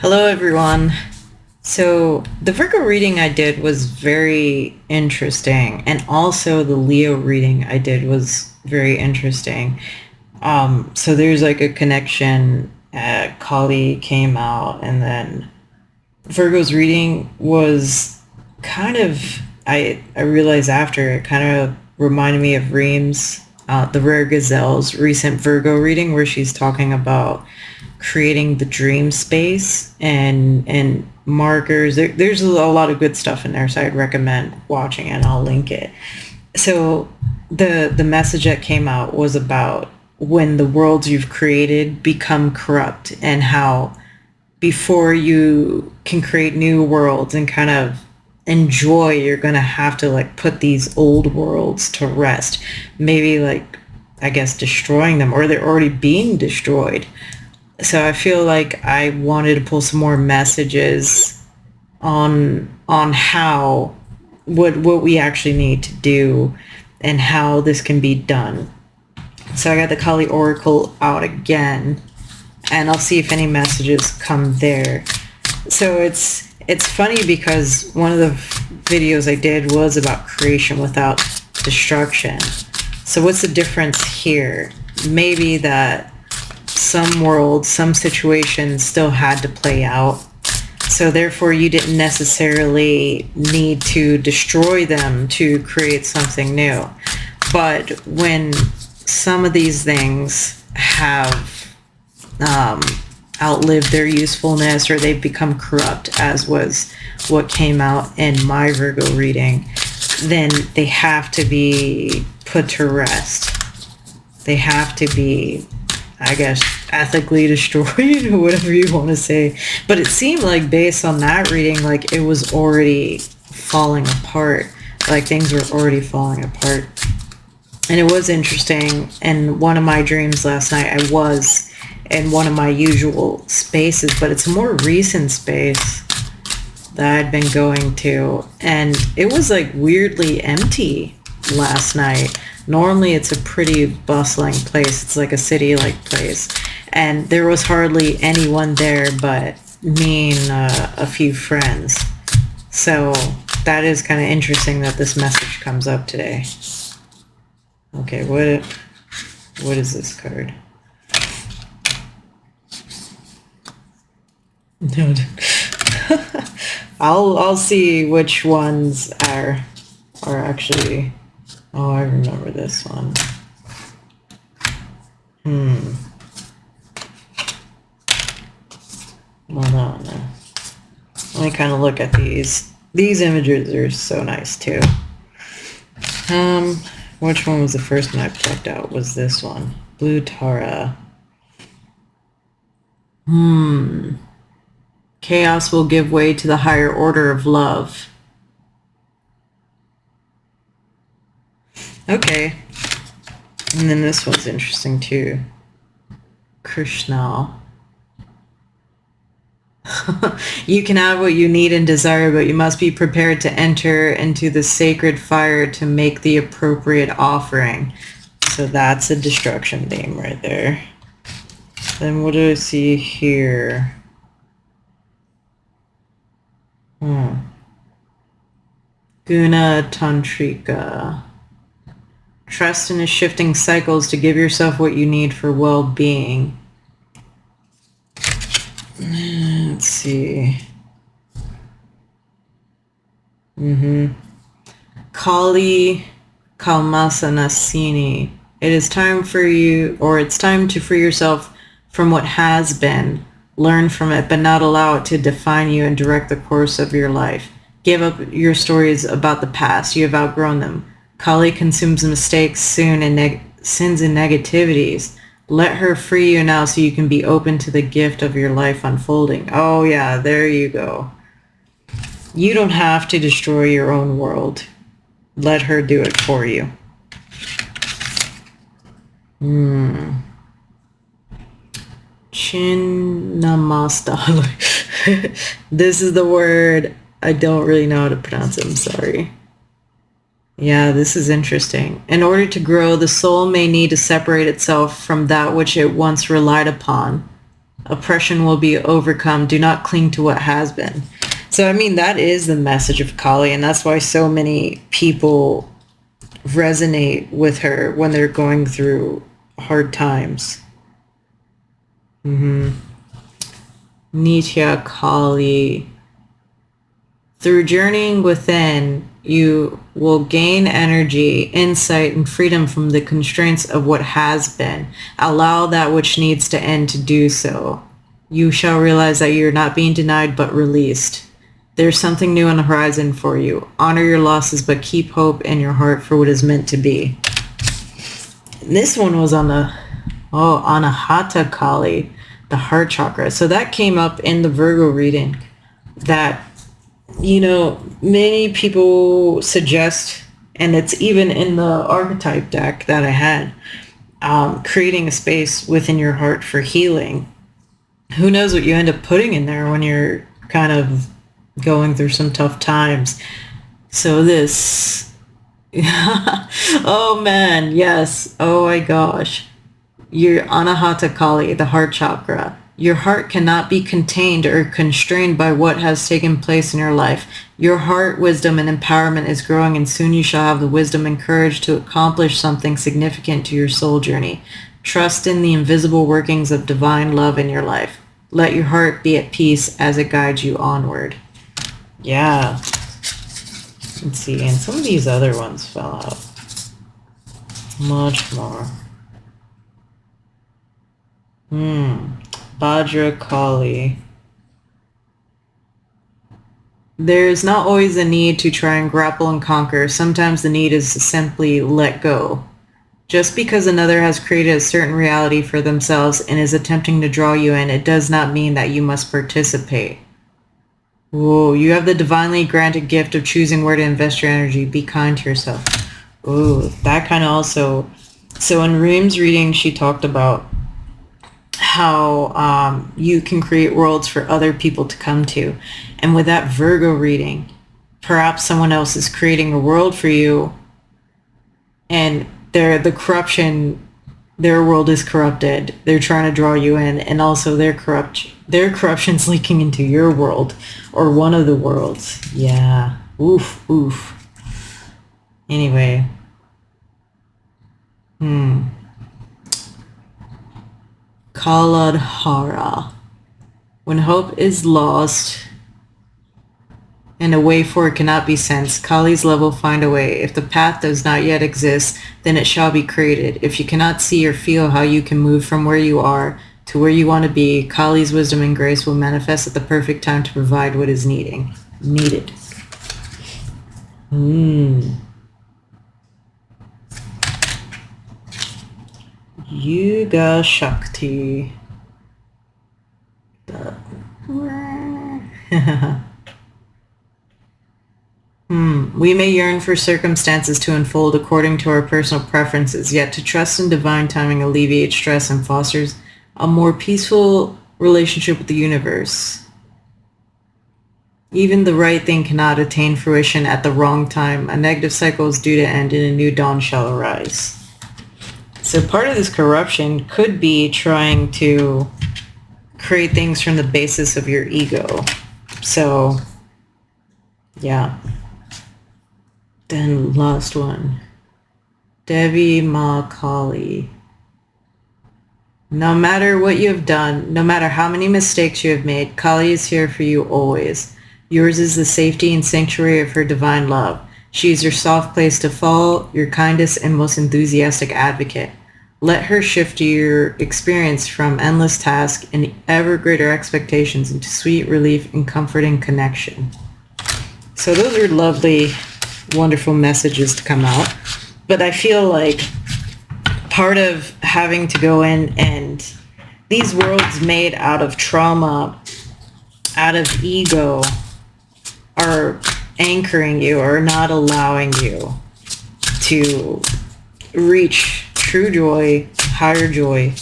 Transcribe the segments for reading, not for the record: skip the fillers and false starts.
Hello, everyone. So, the Virgo reading I did was very interesting, and also the Leo reading I did was very interesting. So there's like a connection. Kali came out, and then Virgo's reading was kind of, I realized after, it kind of reminded me of Reem's, the Rare Gazelle's recent Virgo reading, where she's talking about creating the dream space and markers. There's a lot of good stuff in there, so I'd recommend watching it, and I'll link it. So the message that came out was about when the worlds you've created become corrupt, and how before you can create new worlds and kind of enjoy, you're gonna have to like put these old worlds to rest. Maybe like, I guess, destroying them, or they're already being destroyed. So I feel like I wanted to pull some more messages on how what we actually need to do and how this can be done. So I got the Kali Oracle out again, and I'll see if any messages come there. So it's funny because one of the videos I did was about creation without destruction. So what's the difference here? Maybe that some worlds, some situations still had to play out. So therefore you didn't necessarily need to destroy them to create something new. But when some of these things have outlived their usefulness, or they've become corrupt, as was what came out in my Virgo reading, then they have to be put to rest. They have to be, I guess, ethically destroyed, or whatever you want to say. But it seemed like, based on that reading, like it was already falling apart. Like things were already falling apart. And it was interesting. In one of my dreams last night, I was in one of my usual spaces, but it's a more recent space that I'd been going to. And it was like weirdly empty last night. Normally it's a pretty bustling place. It's like a city-like place. And there was hardly anyone there but me and a few friends. So that is kind of interesting that this message comes up today. Okay, what is this card? No. I'll see which ones are actually. Oh, I remember this one. Well, no. Let me kind of look at these. These images are so nice too. Which one was the first one I plucked out? Was this one? Blue Tara. Chaos will give way to the higher order of love. Okay. And then this one's interesting too. Krishna. You can have what you need and desire, but you must be prepared to enter into the sacred fire to make the appropriate offering. So that's a destruction theme right there. Then what do I see here? Guna Tantrika. Trust in the shifting cycles to give yourself what you need for well-being. Let's see. Kali Kalmasanasini. It is time for you, or it's time to free yourself from what has been. Learn from it, but not allow it to define you and direct the course of your life. Give up your stories about the past. You have outgrown them. Kali consumes mistakes, sins and negativities. Let her free you now so you can be open to the gift of your life unfolding. Oh yeah, there you go. You don't have to destroy your own world. Let her do it for you. Chinnamasta. This is the word. I don't really know how to pronounce it. I'm sorry. Yeah, this is interesting. In order to grow, the soul may need to separate itself from that which it once relied upon. Oppression will be overcome. Do not cling to what has been. So, I mean, that is the message of Kali, and that's why so many people resonate with her when they're going through hard times. Nitya Kali. Through journeying within, you will gain energy, insight, and freedom from the constraints of what has been. Allow that which needs to end to do so. You shall realize that you're not being denied but released. There's something new on the horizon for you. Honor your losses, but keep hope in your heart for what is meant to be. This one was on the Anahata Kali, the heart chakra. So that came up in the Virgo reading that, you know, many people suggest, and it's even in the archetype deck that I had, creating a space within your heart for healing. Who knows what you end up putting in there when you're kind of going through some tough times. So this, oh man, yes, oh my gosh. Your Anahata Kali, the heart chakra. Your heart cannot be contained or constrained by what has taken place in your life. Your heart wisdom and empowerment is growing, and soon you shall have the wisdom and courage to accomplish something significant to your soul journey. Trust in the invisible workings of divine love in your life. Let your heart be at peace as it guides you onward. Yeah. Let's see, and some of these other ones fell out. Much more. Bhadra Kali. There is not always a need to try and grapple and conquer. Sometimes the need is to simply let go. Just because another has created a certain reality for themselves and is attempting to draw you in, it does not mean that you must participate. Whoa, you have the divinely granted gift of choosing where to invest your energy. Be kind to yourself. Ooh, that kind of also... So in Reem's reading, she talked about how you can create worlds for other people to come to. And with that Virgo reading, perhaps someone else is creating a world for you, and the corruption, their world is corrupted. They're trying to draw you in, and also their corruption's leaking into your world, or one of the worlds. Yeah. Oof, oof. Anyway. Kaladhara. When hope is lost and a way forward cannot be sensed, Kali's love will find a way. If the path does not yet exist, then it shall be created. If you cannot see or feel how you can move from where you are to where you want to be, Kali's wisdom and grace will manifest at the perfect time to provide what is needed. Yuga Shakti. We may yearn for circumstances to unfold according to our personal preferences, yet to trust in divine timing alleviates stress and fosters a more peaceful relationship with the universe. Even the right thing cannot attain fruition at the wrong time. A negative cycle is due to end, and a new dawn shall arise. So part of this corruption could be trying to create things from the basis of your ego. So, yeah. Then last one. Devi Ma Kali. No matter what you have done, no matter how many mistakes you have made, Kali is here for you always. Yours is the safety and sanctuary of her divine love. She is your soft place to fall, your kindest and most enthusiastic advocate. Let her shift your experience from endless task and ever greater expectations into sweet relief and comforting connection. So those are lovely, wonderful messages to come out. But I feel like part of having to go in and these worlds made out of trauma, out of ego, are anchoring you or not allowing you to reach true joy, higher joy.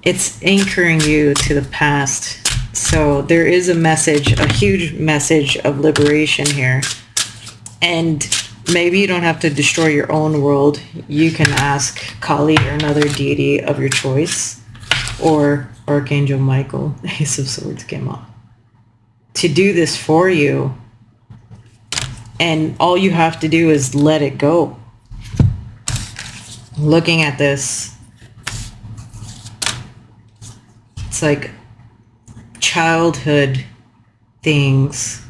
It's anchoring you to the past. So there is a message, a huge message of liberation here. And maybe you don't have to destroy your own world. You can ask Kali or another deity of your choice, or Archangel Michael, Ace of Swords came up, to do this for you. And all you have to do is let it go. Looking at this, it's like childhood things.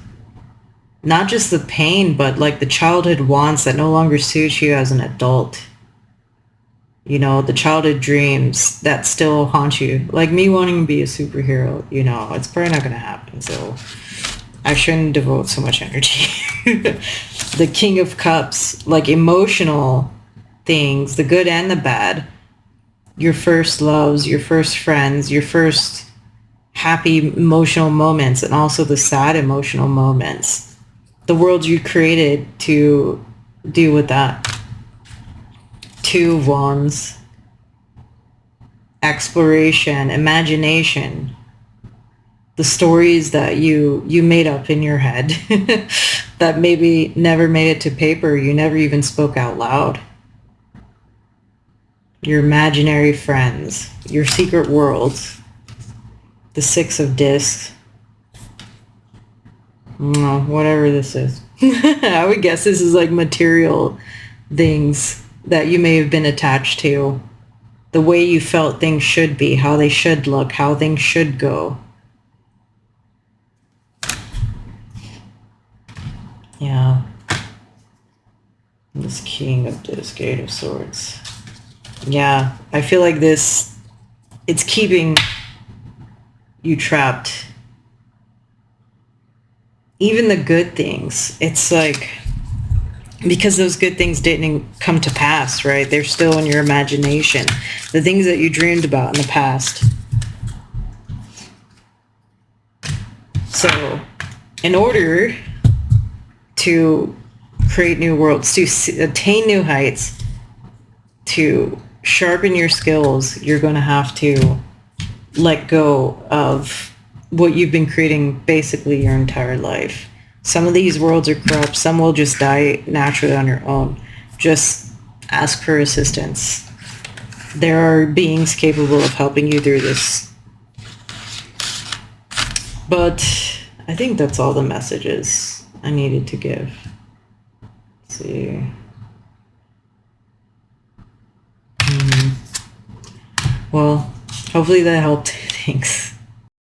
Not just the pain, but like the childhood wants that no longer suit you as an adult. You know, the childhood dreams that still haunt you. Like me wanting to be a superhero, you know, it's probably not going to happen. So I shouldn't devote so much energy. The King of Cups, like emotional things, the good and the bad. Your first loves, your first friends, your first happy emotional moments, and also the sad emotional moments. The world you created to deal with that. Two of Wands. Exploration, imagination. The stories that you made up in your head that maybe never made it to paper. You never even spoke out loud. Your imaginary friends, your secret worlds. The Six of Discs. Whatever this is. I would guess this is like material things that you may have been attached to. The way you felt things should be, how they should look, how things should go. Yeah. This King of Discs, Eight of Swords. Yeah, I feel like this, it's keeping you trapped. Even the good things, it's like, because those good things didn't come to pass, right? They're still in your imagination. The things that you dreamed about in the past. So, in order to create new worlds, to attain new heights, to sharpen your skills, you're going to have to let go of what you've been creating basically your entire life. Some of these worlds are corrupt. Some will just die naturally on your own. Just ask for assistance. There are beings capable of helping you through this. But I think that's all the messages I needed to give. Let's see. Well, hopefully that helped. Thanks.